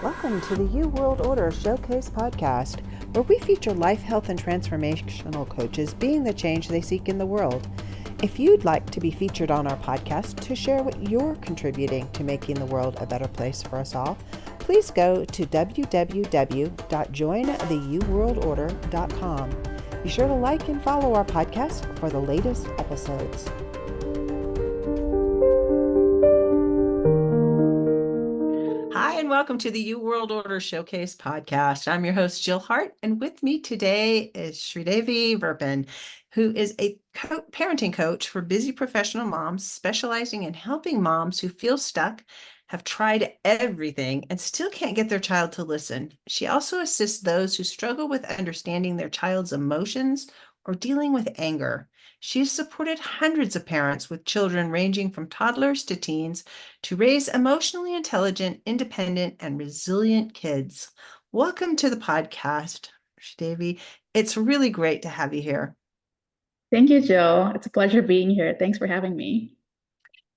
Welcome to the U World Order Showcase podcast, where we feature life, health, and transformational coaches being the change they seek in the world. If you'd like to be featured on our podcast to share what you're contributing to making the world a better place for us all, please go to www.jointheuworldorder.com. Be sure to like and follow our podcast for the latest episodes. Hi, and welcome to the U World Order Showcase podcast. I'm your host, Jill Hart, and with me today is Shridevi Veerappan, who is a parenting coach for busy professional moms, specializing in helping moms who feel stuck, have tried everything, and still can't get their child to listen. She also assists those who struggle with understanding their child's emotions or dealing with anger. She's supported hundreds of parents with children ranging from toddlers to teens to raise emotionally intelligent, independent, and resilient kids. Welcome to the podcast, Shridevi. It's really great to have you here. Thank you, Jill. It's a pleasure being here. Thanks for having me.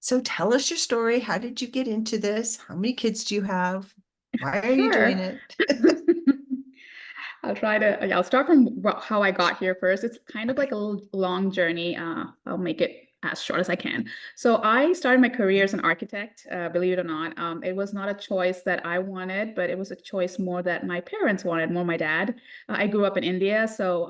So tell us your story. How did you get into this? How many kids do you have? Why are you doing Sure. it? I'll start from how I got here first. It's kind of like a long journey. I'll make it as short as I can. So I started my career as an architect, believe it or not. It was not a choice that I wanted, but it was a choice more that my parents wanted, more my dad. I grew up in India, so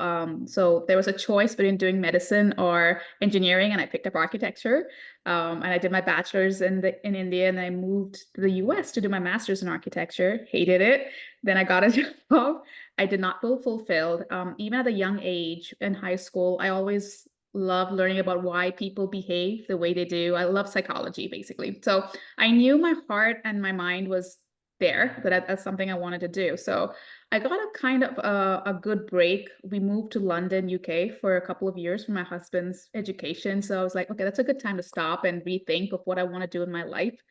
there was a choice between doing medicine or engineering, and I picked up architecture. And I did my bachelor's in India, and I moved to the US to do my master's in architecture. Hated it. Then I got a job. I did not feel fulfilled. Even at a young age in high school, I always loved learning about why people behave the way they do. I love psychology, basically. So I knew my heart and my mind was there, that's something I wanted to do. So I got a kind of a good break. We moved to London, UK for a couple of years for my husband's education. So I was like, okay, that's a good time to stop and rethink of what I want to do in my life.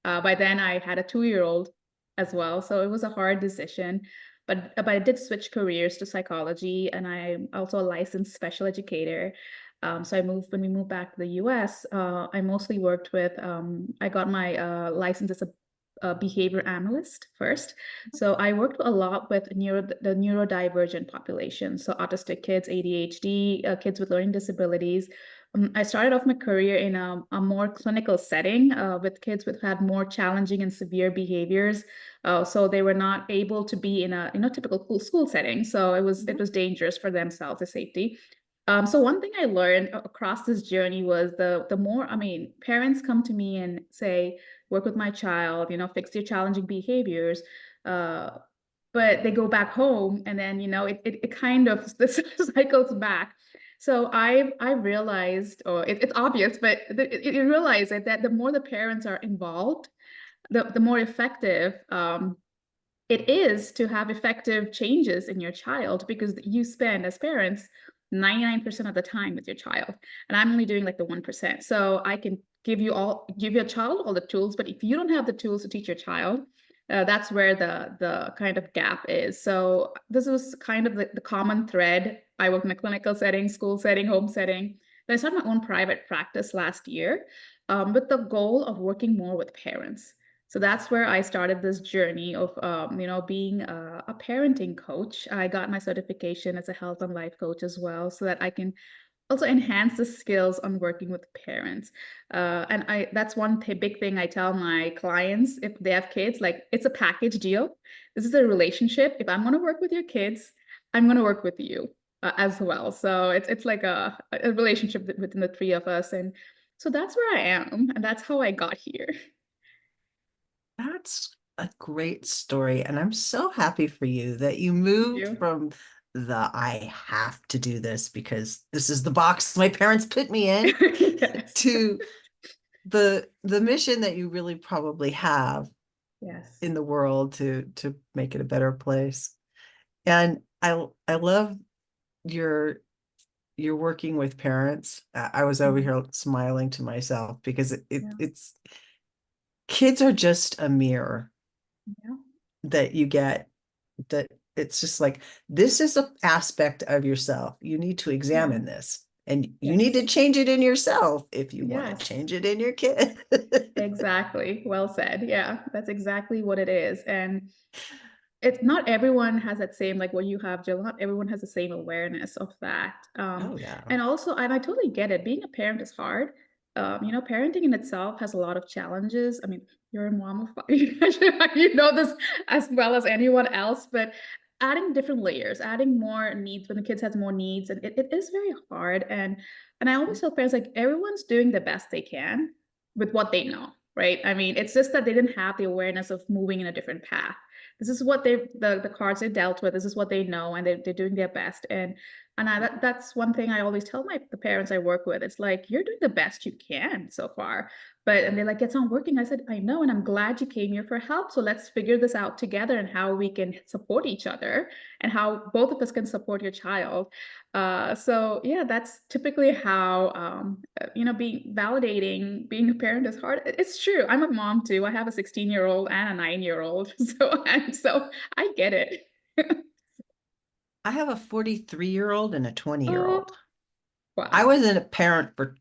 By then I had a 2-year-old as well. So it was a hard decision. But I did switch careers to psychology, and I'm also a licensed special educator. So when we moved back to the US, I mostly worked with, I got my license as a behavior analyst first. So I worked a lot with the neurodivergent population, so autistic kids, ADHD, kids with learning disabilities. I started off my career in a more clinical setting with kids who had more challenging and severe behaviors. So they were not able to be in a typical school setting. So it was dangerous for themselves, the safety. So one thing I learned across this journey was the more, I mean, parents come to me and say, work with my child, fix your challenging behaviors. But they go back home, and then, it kind of this cycles back. So I realized, or it's obvious, but you realize that the more the parents are involved, the more effective it is to have effective changes in your child, because you spend as parents 99% of the time with your child, and I'm only doing like the 1%. So I can give your child all the tools, but if you don't have the tools to teach your child, that's where the kind of gap is. So this was kind of the common thread. I work in a clinical setting, school setting, home setting. Then I started my own private practice last year, with the goal of working more with parents. So that's where I started this journey of, being a parenting coach. I got my certification as a health and life coach as well, so that I can also enhance the skills on working with parents. And that's one big thing I tell my clients if they have kids, like, it's a package deal. This is a relationship. If I'm going to work with your kids, I'm going to work with you as well. So it's like a relationship within the three of us. And so that's where I am, and that's how I got here. That's a great story. And I'm so happy for you that you Thank moved you. from the I have to do this because this is the box my parents put me in Yes. to the mission that you really probably have Yes. in the world to make it a better place. And I love your you're working with parents. I was over Mhm. here smiling to myself because Yeah. it's kids are just a mirror Yeah. that you get, that it's just like, this is an aspect of yourself. You need to Yeah. examine this. And you need to Yes. change it in yourself if you want to Yes. change it in your kid. Exactly. Well said. Yeah, that's exactly what it is. And it's not everyone has that same, like what you have, Jill. Not everyone has the same awareness of that. Oh, yeah. And also, and I totally get it. Being a parent is hard. Parenting in itself has a lot of challenges. I mean, you're a mom of five. You know this as well as anyone else, but adding different layers, adding more needs when the kids has more needs, and it is very hard. And I always tell parents like everyone's doing the best they can with what they know, right? I mean, it's just that they didn't have the awareness of moving in a different path. This is what the cards they dealt with. This is what they know, and they're doing their best. That's one thing I always tell the parents I work with. It's like you're doing the best you can so far, and they're like, it's not working. I said, I know, and I'm glad you came here for help. So let's figure this out together and how we can support each other and how both of us can support your child. So yeah, that's typically how being validating being a parent is hard. It's true. I'm a mom too. I have a 16-year-old and a 9-year-old. So I get it. I have a 43-year-old and a 20-year-old. Oh, I wow. was a parent for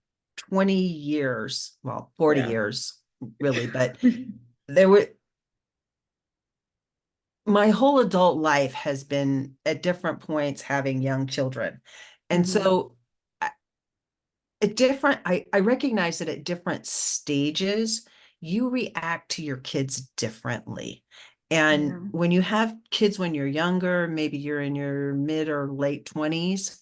20 years, well, 40 Yeah. years, really, but there were my whole adult life has been at different points having young children. And Hmm. so I recognize that at different stages, you react to your kids differently. And Yeah. when you have kids when you're younger, maybe you're in your mid or late 20s,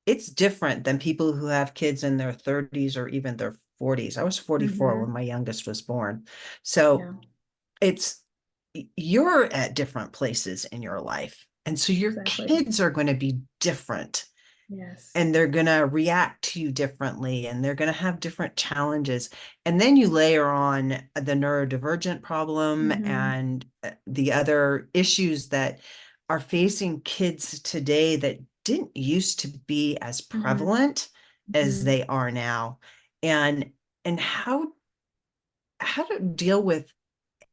it's different than people who have kids in their 30s or even their 40s. I was 44 when Hmm. my youngest was born. Yeah. So it's you're at different places in your life. And so your Exactly. kids are going to be different Yes. and they're going to react to you differently and they're going to have different challenges. And then you layer on the neurodivergent problem Hmm. and the other issues that are facing kids today that didn't used to be as Hmm. prevalent as Hmm. they are now. And how to deal with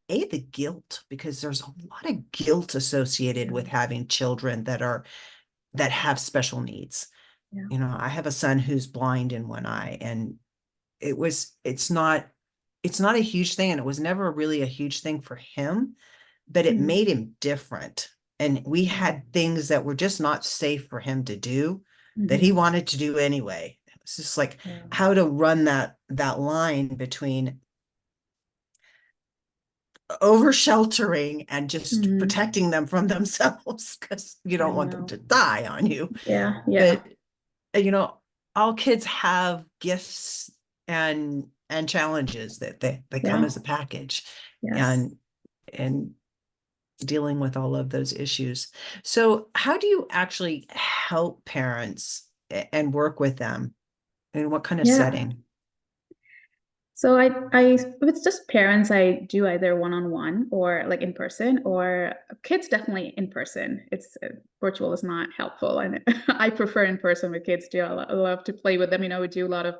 the guilt, because there's a lot of guilt associated Yeah. with having children that have special needs. Yeah. I have a son who's blind in one eye, and it's not a huge thing, and it was never really a huge thing for him, but it Hmm. made him different. And we Yeah. had things that were just not safe for him to do that he Hmm. wanted to do anyway. It's just like Yeah. how to run that line between over sheltering and just Hmm. protecting them from themselves because you I don't want them know. to die on you. Yeah. Yeah. But you know, all kids have gifts and challenges that they come Yeah. as a package, Yes. and and dealing with all of those issues. So how do you actually help parents and work with them? In what kind of Yeah. setting? So if it's just parents, I do either one-on-one or like in person, or kids definitely in person. It's virtual is not helpful, and I prefer in person with kids too. I love to play with them. We do a lot of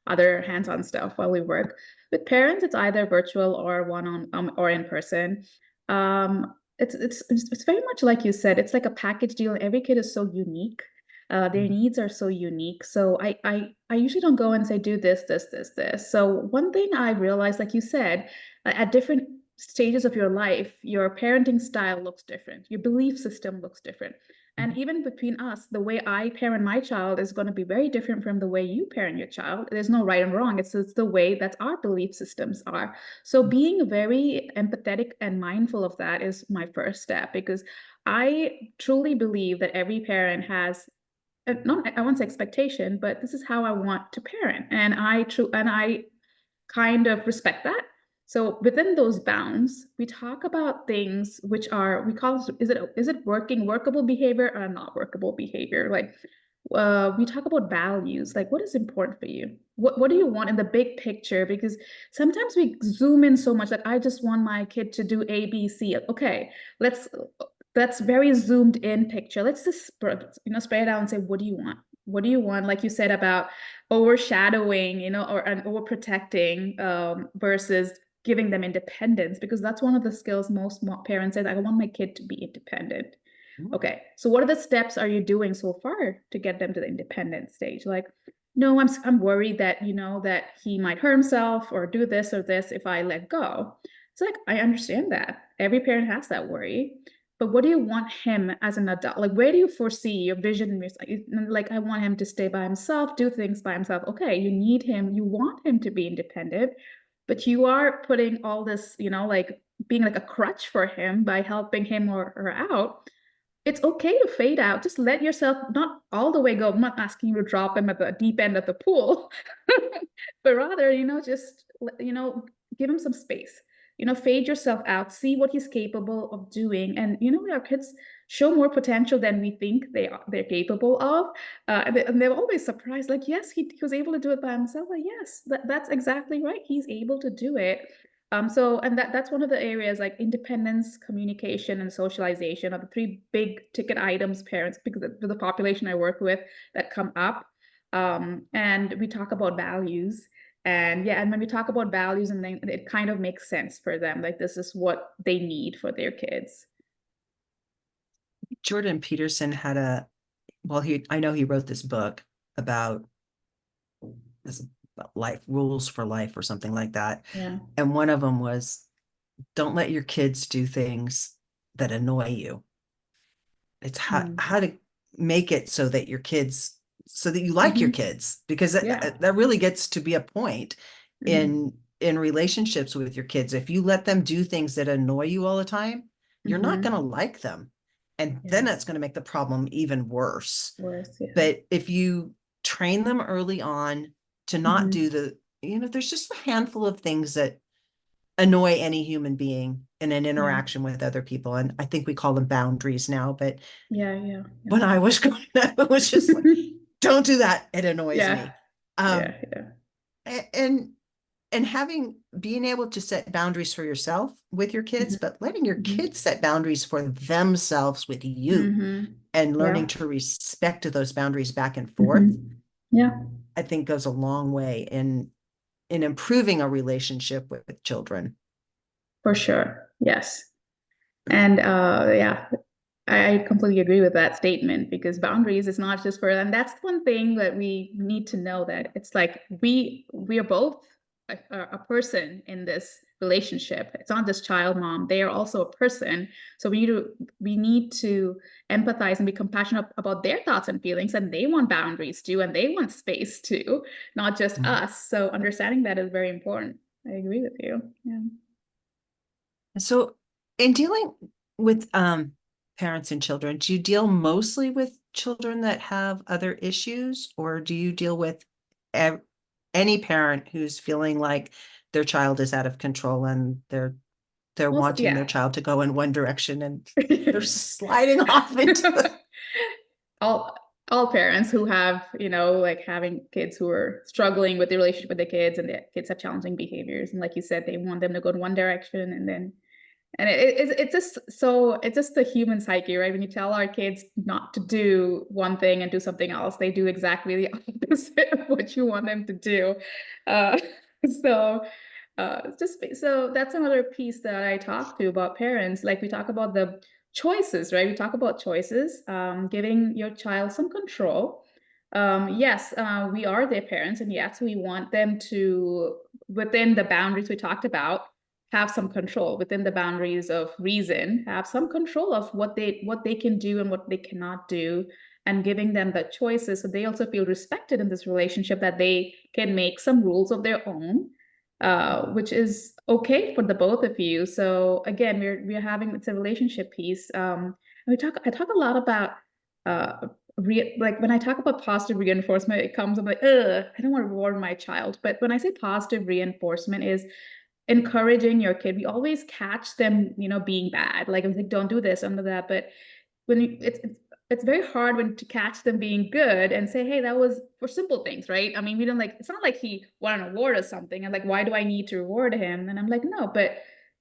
other hands-on stuff while we work. With parents, it's either virtual or one-on or in person. It's very much like you said. It's like a package deal. Every kid is so unique. Their needs are so unique. So I usually don't go and say, do this, this, this, this. So one thing I realized, like you said, at different stages of your life, your parenting style looks different. Your belief system looks different. And even between us, the way I parent my child is going to be very different from the way you parent your child. There's no right and wrong. It's the way that our belief systems are. So being very empathetic and mindful of that is my first step, because I truly believe that every parent has not I want to say expectation, but this is how I want to parent, and I kind of respect that. So within those bounds, we talk about things which are we call is it workable behavior or not workable behavior? Like we talk about values, like what is important for you? What do you want in the big picture? Because sometimes we zoom in so much, like I just want my kid to do A, B, C. Okay, let's that's very zoomed in picture. Let's just spray it out and say, what do you want? What do you want? Like you said about overshadowing, or and overprotecting versus giving them independence, because that's one of the skills most parents say. I want my kid to be independent. Okay, so what are the steps are you doing so far to get them to the independent stage? Like, no, I'm worried that, that he might hurt himself or do this or this if I let go. It's like, I understand that. Every parent has that worry. But what do you want him as an adult? Like, where do you foresee your vision? Like, I want him to stay by himself, do things by himself. Okay, you need him, you want him to be independent, but you are putting all this, like being like a crutch for him by helping him or her out. It's okay to fade out. Just let yourself not all the way go. I'm not asking you to drop him at the deep end of the pool, but rather, just, give him some space. Fade yourself out, see what he's capable of doing. And, our kids show more potential than we think they're capable of. And they're always surprised, like, yes, he was able to do it by himself. Like, yes, that's exactly right. He's able to do it. And that's one of the areas, like independence, communication, and socialization are the three big ticket items parents, because the population I work with, that come up. And we talk about values. And yeah, and when we talk about values, and then it kind of makes sense for them, like this is what they need for their kids. Jordan Peterson had I know he wrote this book about this life rules for life or something like that. Yeah. And one of them was, don't let your kids do things that annoy you. It's Mm. how to make it so that so that you like your Hmm. kids, because Yeah. that really gets to be a point Hmm. in relationships with your kids. If you let them do things that annoy you all the time, you're not going to Hmm. like them. And then Yeah. that's going to make the problem even worse. Worse. Yeah. But if you train them early on to not do Hmm. there's just a handful of things that annoy any human being in an Yeah. interaction with other people. And I think we call them boundaries now. But Yeah. Yeah. when I was growing up, it was just like, Yeah. don't do that. It annoys Yeah. me. Um, Yeah. Yeah. and having being able to set boundaries for yourself with your kids, Hmm. but letting your Hmm. kids set boundaries for themselves with you, Hmm. and learning Yeah. to respect those boundaries back and forth, Hmm. Yeah, I think goes a long way in improving a relationship with children. for sure. Yes. And yeah, I completely agree with that statement, because boundaries is not just for them. That's one thing that we need to know, that it's like we are both a person in this relationship. It's not just child mom. They are also a person. So we need to empathize and be compassionate about their thoughts and feelings, and they want boundaries too, and they want space too, not just Mhm. us. So understanding that is very important. I agree with you. Yeah. So, in dealing with parents and children, do you deal mostly with children that have other issues, or do you deal with ev- any parent who's feeling like their child is out of control and they're Also, wanting their yeah. child to go in one direction and they're sliding off into the all all parents who have, like having kids who are struggling with the relationship with the kids, and the kids have challenging behaviors, and like you said, they want them to go in one direction, and then it's just the human psyche, right? When you tell our kids not to do one thing and do something else, they do exactly the opposite of what you want them to do. Uh, so just so that's another piece that I talk to about parents. Like, we talk about the choices, right? We talk about choices, giving your child some control. Yes, we are their parents, and yes, we want them to, within the boundaries we talked about, have some control within the boundaries of reason, have some control of what they can do and what they cannot do, and giving them the choices, so they also feel respected in this relationship, that they can make some rules of their own, which is okay for the both of you. So again, we're having, it's a relationship piece. I talk a lot about like when I talk about positive reinforcement, it comes, I'm like, ugh, I don't want to reward my child. But when I say positive reinforcement, is encouraging your kid. We always catch them, being bad. Like, I'm like, don't do this, don't do that. But when it's very hard when to catch them being good and say, hey, that was for simple things, right? I mean, we don't, like, it's not like he won an award or something, and like, why do I need to reward him? And I'm like, no, but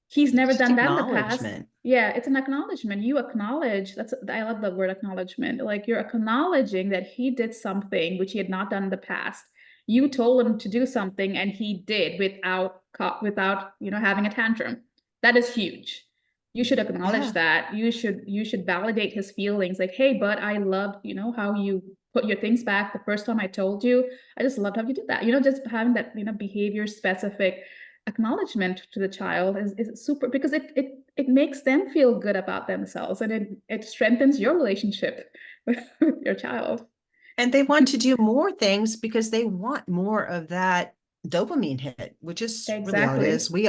he's never just done that in the past. acknowledgement. Yeah, it's an acknowledgement. You acknowledge, that's, I love the word acknowledgement. Like, you're acknowledging that he did something which he had not done in the past. You told him to do something and he did, without having a tantrum. That is huge. You should acknowledge Yeah. that. You should validate his feelings, like, hey, but I loved, how you put your things back the first time I told you. I just loved how you did that. Just having that, behavior specific acknowledgement to the child is super, because it makes them feel good about themselves, and it strengthens your relationship with your child. And they want to do more things because they want more of that dopamine hit, which is really all it is. Exactly.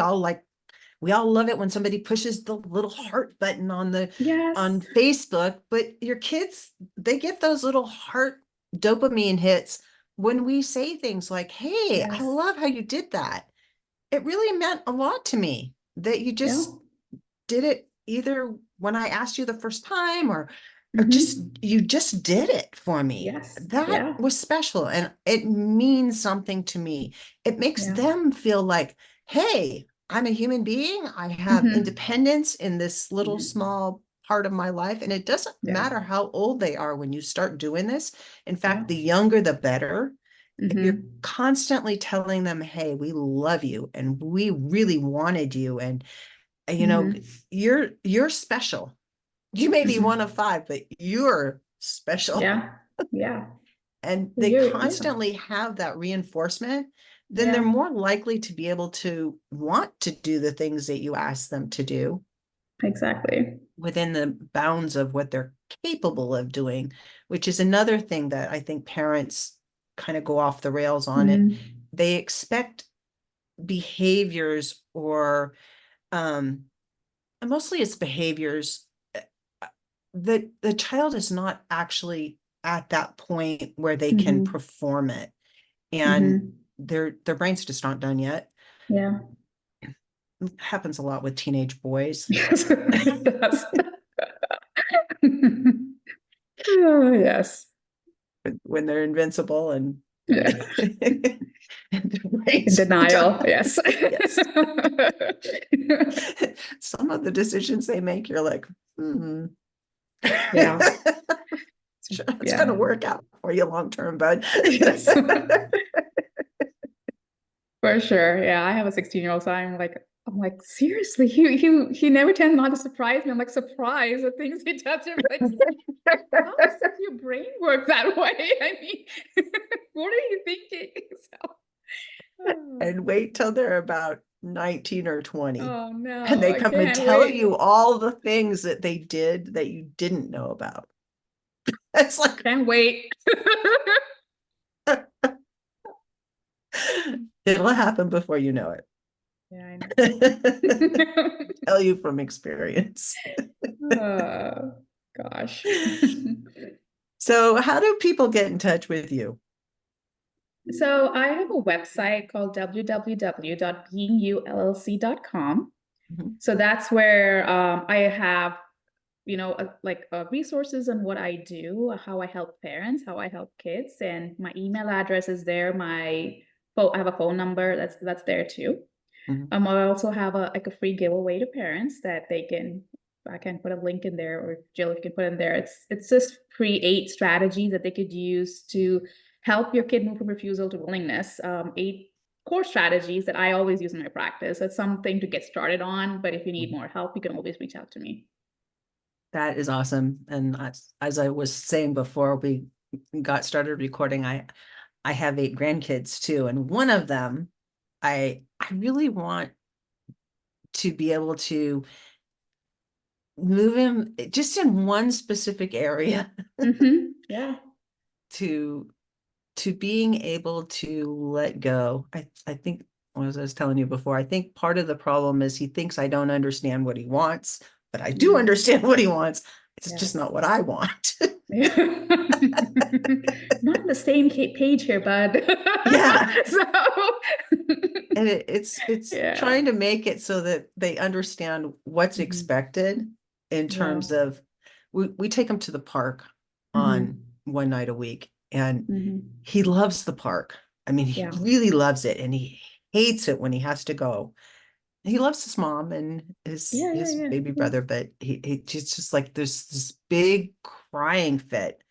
We all love it when somebody pushes the little heart button on Yes. Facebook, but your kids, they get those little heart dopamine hits when we say things like, "Hey, I Yes. love how you did that. It really meant a lot to me that you Yeah. just did it either when I asked you the first time or just Mm-hmm. you just did it for me. Yes. That Yeah. was special and it means something to me. It makes Yeah. them feel like, hey, I'm a human being. I have Mm-hmm. independence in this little Yeah. small part of my life. And it doesn't Yeah. matter how old they are when you start doing this. In Yeah. fact, the younger, the better. If you're Mm-hmm. constantly telling them, hey, we love you and we really wanted you, and you know, Mm-hmm. you're special. You may be one Mm-hmm. of five, but you're special. Yeah. Yeah. And they Yeah. constantly have that reinforcement, then they're Yeah. more likely to be able to want to do the things that you ask them to do Exactly. within the bounds of what they're capable of doing, which is another thing that I think parents kind of go off the rails on it. Mm-hmm. They expect behaviors or and mostly it's behaviors that the child is not actually at that point where they can Mm-hmm. perform it, and Mm-hmm. their brains just aren't done yet. Yeah. It happens a lot with teenage boys Yes. It does. Oh, yes. when they're invincible and Yeah. and their In brains are denial. done. Yes. Yes. Some of the decisions they make, you're like, hmm. Yeah. It's going to Yeah. work out for you long term, bud. Yes. For sure. Yeah. I have a 16-year-old, so I'm like, seriously, he never tends not to surprise me. I'm like, surprised the things he does. You're like, how does your brain work that way? I mean, what are you thinking? So, oh, And wait till they're about 19 or 20. oh And no, they I come and can't tell wait. you all the things that they did that you didn't know about. It's like, Can't wait. it'll happen before you know Yeah, I it. know. Tell you from experience. Oh, gosh. So, how do people get in touch with you? So I have a website called www.beingullc.com. Mhm, So that's where I have, resources on what I do, how I help parents, how I help kids, and my email address is there. I have a phone number that's there too. mhm, I also have a free giveaway to parents that I can put a link in there, or Jill, you can put in there. It's just free 8 strategies that they could use to help your kid move from refusal to willingness. 8 core strategies that I always use in my practice. It's something to get started on, but if you need mhm. more help, you can always reach out to me. That is awesome. And as I was saying before we got started recording, I have 8 grandkids too, and one of them, I really want to be able to move him just in one specific area Yeah. to being able to let go. I think, as I was telling you before, I think part of the problem is he thinks I don't understand what he wants, but I do Mm, understand what he wants. It's just yes. not what I want. Yeah. Not on the same page here, bud. Yeah. So, And it's yeah. trying to make it so that they understand what's Mhm. expected in Yeah. terms of we take him to the park on Hmm. one night a week, and Hmm. he loves the park. I mean, he Yeah. really loves it, and he hates it when he has to go. He loves his mom and Yeah, yeah, his yeah, baby yeah. brother, but it's just like there's this big crying fit.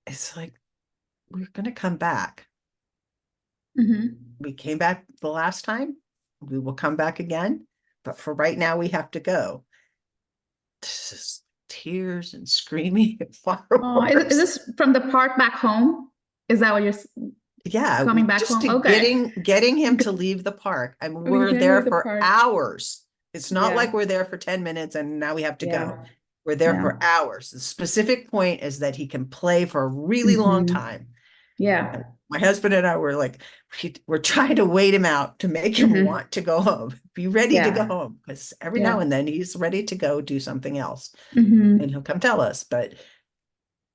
It's like, we're gonna come back. Hmm. We came back the last time. We will come back again. But for right now, we have to go. Just tears and screaming at Is fireworks. this from the park back home? Is that what you're Yeah, coming back just home? to Okay. getting him to leave the park. I mean, We we're can there leave the for park. hours. It's not like Yeah. we're there for 10 minutes and now we have to go. Yeah. We're there Yeah. for hours. The specific point is that he can play for a really long Hmm. time. Yeah. And my husband and I were like, we're trying to wait him out to make him Hmm. want to go home, be ready to go Yeah. home. Because every now Yeah. and then he's ready to go do something else and Hmm. he'll come tell us. But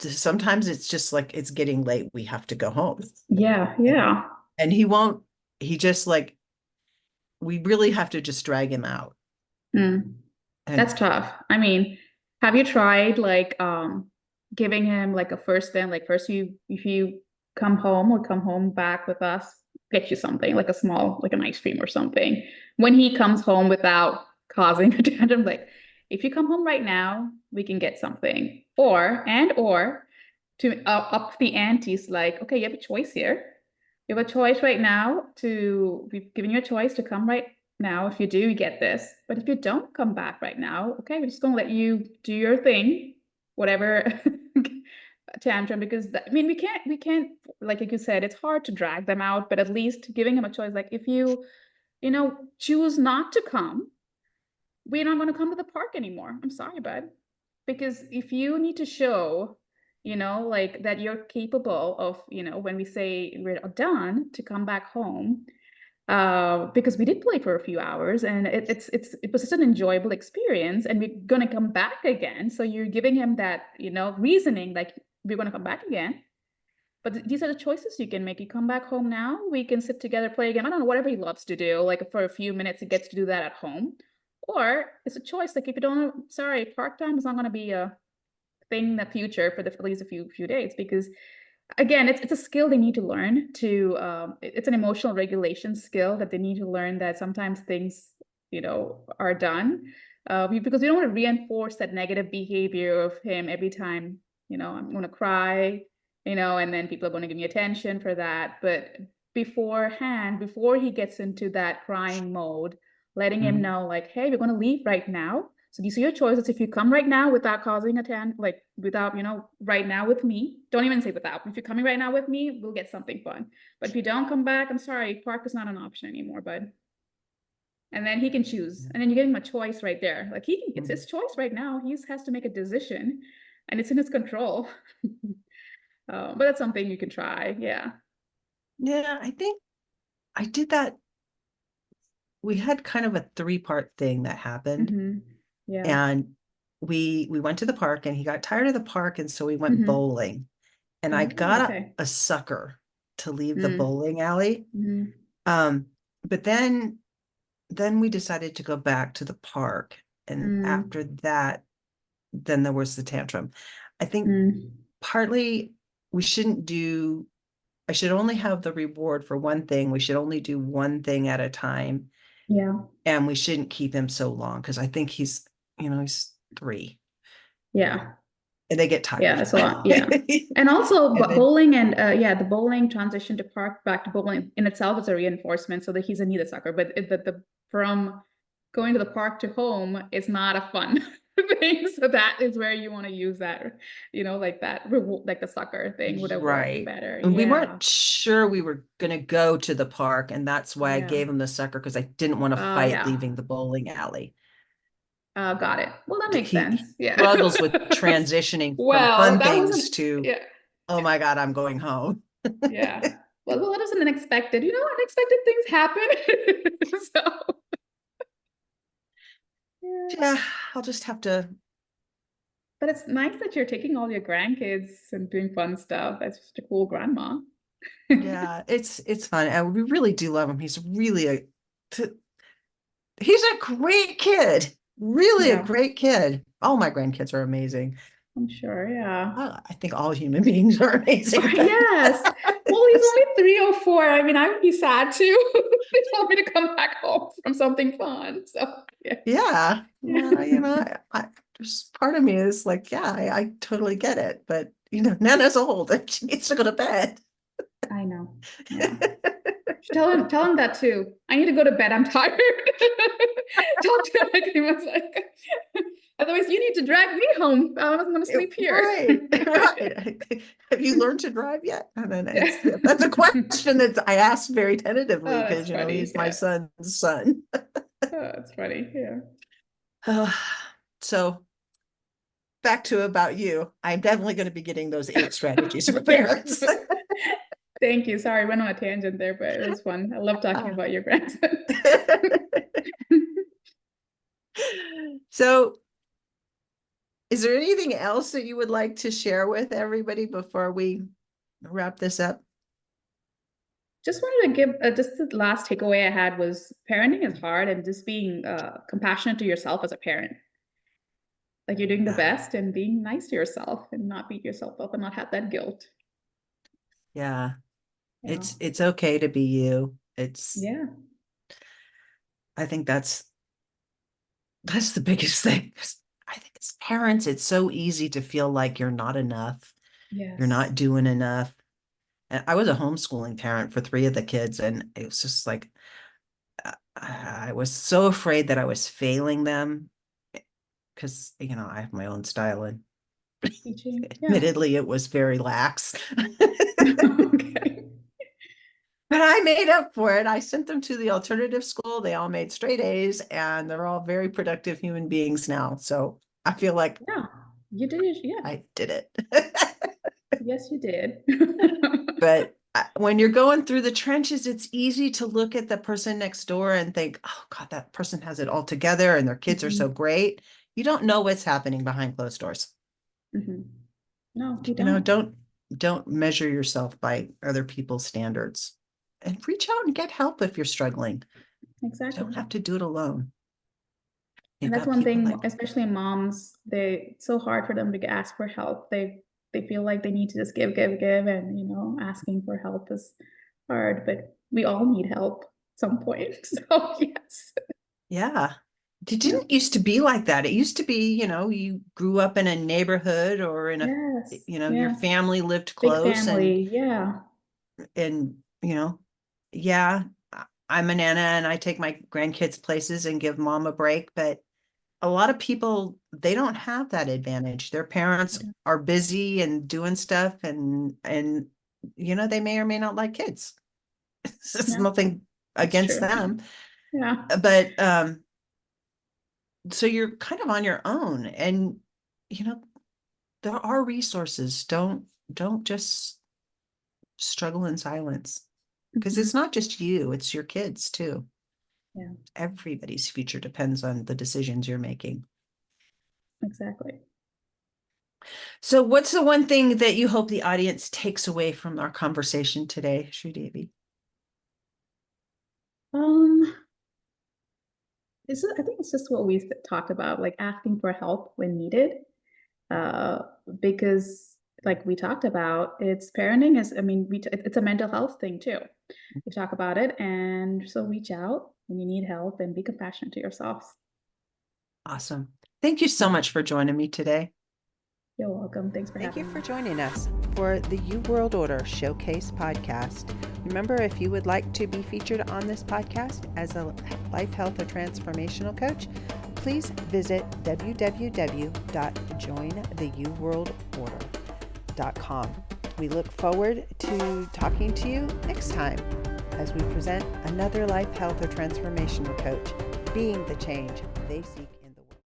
sometimes it's just like it's getting late. We have to go home. Yeah. And, Yeah. and he won't, he just like, we really have to just drag him out. Mm. That's And tough. I mean, have you tried like giving him like a first then like first you if you come home or come home back with us, get you something like a small like an ice cream or something. When he comes home without causing a tantrum, like if you come home right now, we can get something. Or to up the antes, like, okay, you have a choice here. You have a choice right now to, we've given you a choice to come right now. If you do, you get this. But if you don't come back right now, okay, we're just gonna let you do your thing, whatever tantrum, because I mean, we can't, like you said, it's hard to drag them out, but at least giving him a choice, like if you choose not to come, we're not going to come to the park anymore. I'm sorry, bud. Because if you need to show, like that you're capable of, when we say we're done to come back home, because we did play for a few hours and it was such an enjoyable experience and we're going to come back again. So you're giving him that, reasoning like we're going to come back again. But these are the choices you can make. You come back home now, we can sit together, play a game. I don't know, whatever he loves to do. Like for a few minutes, he gets to do that at home. Or it's a choice. Like if you don't, sorry, part time is not going to be a thing in the future for at least a few days because again it's a skill they need to learn to it's an emotional regulation skill that they need to learn that sometimes things are done because we don't want to reinforce that negative behavior of him every time I'm going to cry and then people are going to give me attention for that, but before he gets into that crying mode, letting him mhm. know like, hey, we're going to leave right now, so these are your choices. If you come right now without causing a like without, right now with me, don't even say without. If you're coming right now with me, we'll get something fun. But if you don't come back, I'm sorry, park is not an option anymore, bud. And then he can choose. And then you give him a choice right there. Like it's Mhm. his choice right now. He has to make a decision and it's in his control. But that's something you can try. Yeah. Yeah, I think I did that. We had kind of a three-part thing that happened. Mm-hmm. Yeah. And we went to the park and he got tired of the park. And so we went Mm-hmm. bowling. And I Oh, got okay. a sucker to leave the Mm. bowling alley. Mm-hmm. Um, but then we decided to go back to the park. And Mm. after that, then there was the tantrum. I think Mm. partly we shouldn't I should only have the reward for one thing. We should only do one thing at a time. Yeah. And we shouldn't keep him so long because I think he's 3 Yeah. and they get Yeah, tired. that's a lot. Yeah. And also, And but then bowling and yeah, the bowling transition to park back to bowling in itself is a reinforcement so that he's a neither sucker. But the from going to the park to home is not a fun thing. So that is where you want to use that, like that like the sucker thing would have worked right. better. And we Yeah. weren't sure we were gonna go to the park, and that's why I Yeah. gave him the sucker because I didn't want to fight Yeah. leaving the bowling alley. Got it. Well, that makes He sense. Yeah. struggles with transitioning from Well, fun that things wasn't, to, yeah. oh my God, I'm going home. Yeah. Well, that wasn't unexpected. Unexpected things happen. So, yeah. Yeah, I'll just have to. But it's nice that you're taking all your grandkids and doing fun stuff. That's just a cool grandma. Yeah, it's fun. And we really do love him. He's a great kid. Really a Yeah, great kid. All my grandkids are amazing. I'm sure. Yeah. I think all human beings are amazing, but Yes. Well, he's only 3 or 4. I mean, I would be sad too. They told me to come back home from something fun. So, yeah. yeah, Yeah. well, just part of me is like, yeah, I totally get it. But Nana's old and she needs to go to bed. I know. Yeah. Tell him that too. I need to go to bed. I'm tired. Talk to him like he was like, Otherwise, you need to drag me home. I'm going to sleep here. Right, right. Have you learned to drive yet? And then that's a question that I asked very tentatively Oh, that's because, funny. he's my Yeah. son's son. Oh, that's funny. Yeah. So back to about you. I'm definitely going to be getting those 8 strategies for parents. Thank you. Sorry, I went on a tangent there, but it was fun. I love talking about your grandson. So is there anything else that you would like to share with everybody before we wrap this up? Just wanted to give just the last takeaway I had was parenting is hard and just being compassionate to yourself as a parent. Like you're doing the Yeah. best and being nice to yourself and not beat yourself up and not have that guilt. Yeah. Yeah. It's okay to be you. Yeah. I think that's the biggest thing. I think as parents, it's so easy to feel like you're not enough. You're Yes. not doing enough. And I was a homeschooling parent for 3 of the kids, and it was just like I was so afraid that I was failing them because I have my own style, and Teaching. Yeah. admittedly, it was very lax. Okay. But I made up for it. I sent them to the alternative school. They all made straight A's, and they're all very productive human beings now. So I feel like Yeah. You did. Yeah. I did it. Yes, you did. But when you're going through the trenches, it's easy to look at the person next door and think, oh, God, that person has it all together and their kids are so Mhm. great. You don't know what's happening behind closed doors. Mhm. No, you don't. Don't measure yourself by other people's standards, and reach out and get help if you're struggling. You don't Exactly. have to do it alone. You've And that's got one people thing, like, especially moms, it's so hard for them to ask for help. They feel like they need to just give, and asking for help is hard, but we all need help at some point. So yes. yeah. It Yeah. didn't used to be like that. It used to be, you grew up in a neighborhood or in Yes. your Yeah. family lived Big close, family. Yeah. and, yeah, I'm a nana and I take my grandkids places and give mom a break, but a lot of people, they don't have that advantage. Their parents are busy and doing stuff, and they may or may not like kids. This is Yeah. nothing That's against true. them, Yeah. but so you're kind of on your own, and you know there are resources. Don't just struggle in silence, because Mhm. it's not just you, it's your kids too. Yeah. Everybody's future depends on the decisions you're making. Exactly. So what's the one thing that you hope the audience takes away from our conversation today, Shridevi? Um, I think it's just what we talked about, like asking for help when needed. Uh, because like we talked about, it's parenting is, I mean, it's a mental health thing too. We talk about it, and so reach out when you need help and be compassionate to yourself. Awesome. Thank you so much for joining me today. You're welcome. Thanks for Thank you having for me. joining us for the U World Order Showcase podcast. Remember, if you would like to be featured on this podcast as a life, health, or transformational coach, please visit www.jointheuworldorder.com. We look forward to talking to you next time as we present another life, health, or transformational coach, being the change they seek.